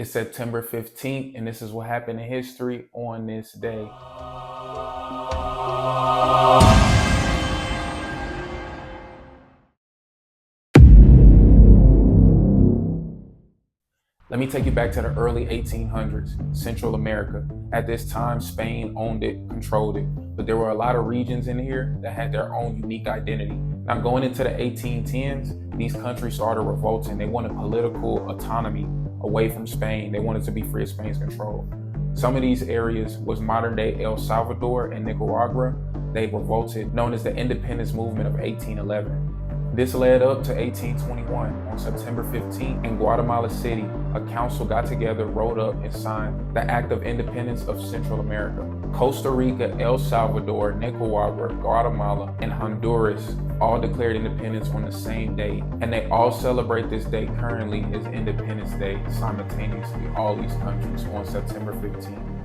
It's September 15th, and this is what happened in history on this day. Let me take you back to the early 1800s, Central America. At this time, Spain owned it, controlled it, but there were a lot of regions in here that had their own unique identity. Now, going into the 1810s, these countries started revolting. They wanted political autonomy away from Spain. They wanted to be free of Spain's control. Some of these areas was modern-day El Salvador and Nicaragua. They revolted, known as the independence movement of 1811. This led up to 1821. On September 15th, in Guatemala City, a council got together, wrote up, and signed the Act of Independence of Central America. Costa Rica, El Salvador, Nicaragua, Guatemala, and Honduras all declared independence on the same day, and they all celebrate this day currently as Independence Day simultaneously, all these countries, on September 15th.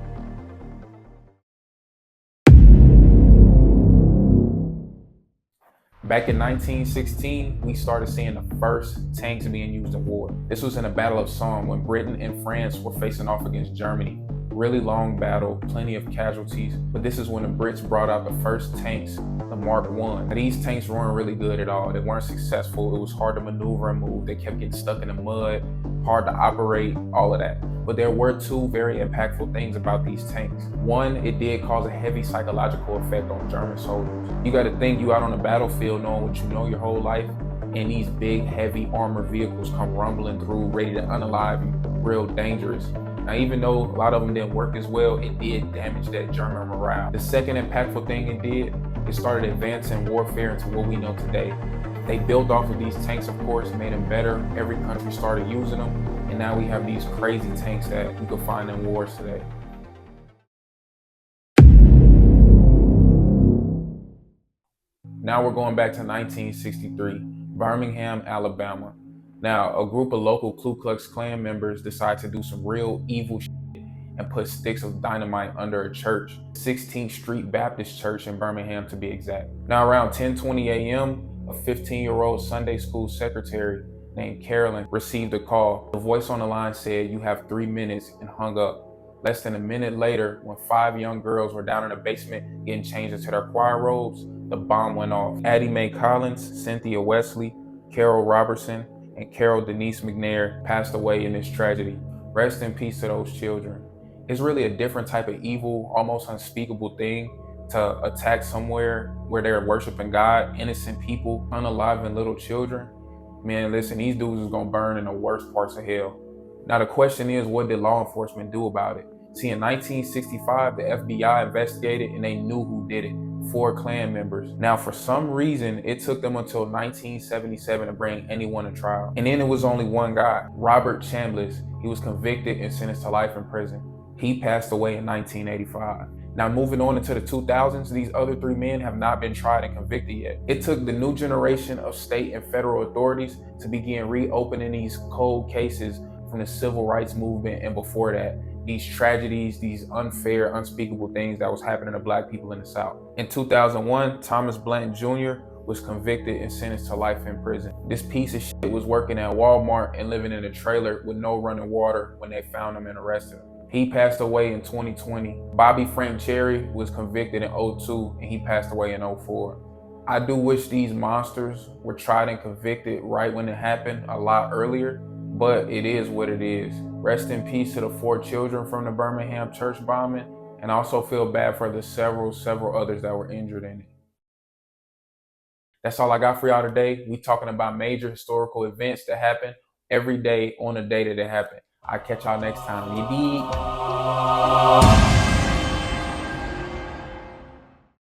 Back in 1916, we started seeing the first tanks being used in war. This was in the Battle of Somme when Britain and France were facing off against Germany. Really long battle, plenty of casualties, but this is when the Brits brought out the first tanks, the Mark I. Now, these tanks weren't really good at all. They weren't successful. It was hard to maneuver and move. They kept getting stuck in the mud, hard to operate, all of that. But there were two very impactful things about these tanks. One, it did cause a heavy psychological effect on German soldiers. You got to think, you out on the battlefield knowing what you know your whole life, and these big, heavy armored vehicles come rumbling through, ready to unalive you, real dangerous. Now, even though a lot of them didn't work as well, it did damage that German morale. The second impactful thing it did, it started advancing warfare into what we know today. They built off of these tanks, of course, made them better. Every country started using them, and now we have these crazy tanks that you can find in wars today. Now we're going back to 1963, Birmingham, Alabama. Now, a group of local Ku Klux Klan members decide to do some real evil shit and put sticks of dynamite under a church, 16th Street Baptist Church in Birmingham to be exact. Now, around 10:20 a.m., a 15-year-old Sunday school secretary named Carolyn received a call. The voice on the line said, "You have 3 minutes," and hung up. Less than a minute later, when 5 young girls were down in the basement getting changed into their choir robes, the bomb went off. Addie Mae Collins, Cynthia Wesley, Carol Robertson, and Carol Denise McNair passed away in this tragedy. Rest in peace to those children. It's really a different type of evil, almost unspeakable thing to attack somewhere where they're worshiping God, innocent people, unaliving little children. Man, listen, these dudes is gonna burn in the worst parts of hell. Now the question is, what did law enforcement do about it? See, in 1965, the FBI investigated and they knew who did it. 4 Klan members. Now, for some reason, it took them until 1977 to bring anyone to trial. And then it was only one guy, Robert Chambliss. He was convicted and sentenced to life in prison. He passed away in 1985. Now, moving on into the 2000s, these other 3 men have not been tried and convicted yet. It took the new generation of state and federal authorities to begin reopening these cold cases from the civil rights movement and before that. These tragedies, these unfair, unspeakable things that was happening to Black people in the South. In 2001, Thomas Blanton Jr. was convicted and sentenced to life in prison. This piece of shit was working at Walmart and living in a trailer with no running water when they found him and arrested him. He passed away in 2020. Bobby Frank Cherry was convicted in 2002 and he passed away in 2004. I do wish these monsters were tried and convicted right when it happened, a lot earlier, but it is what it is. Rest in peace to the 4 children from the Birmingham church bombing, and I also feel bad for the several others that were injured in it. That's all I got for y'all today. We talking about major historical events that happen every day on the day that it happened. I'll catch y'all next time. You dig?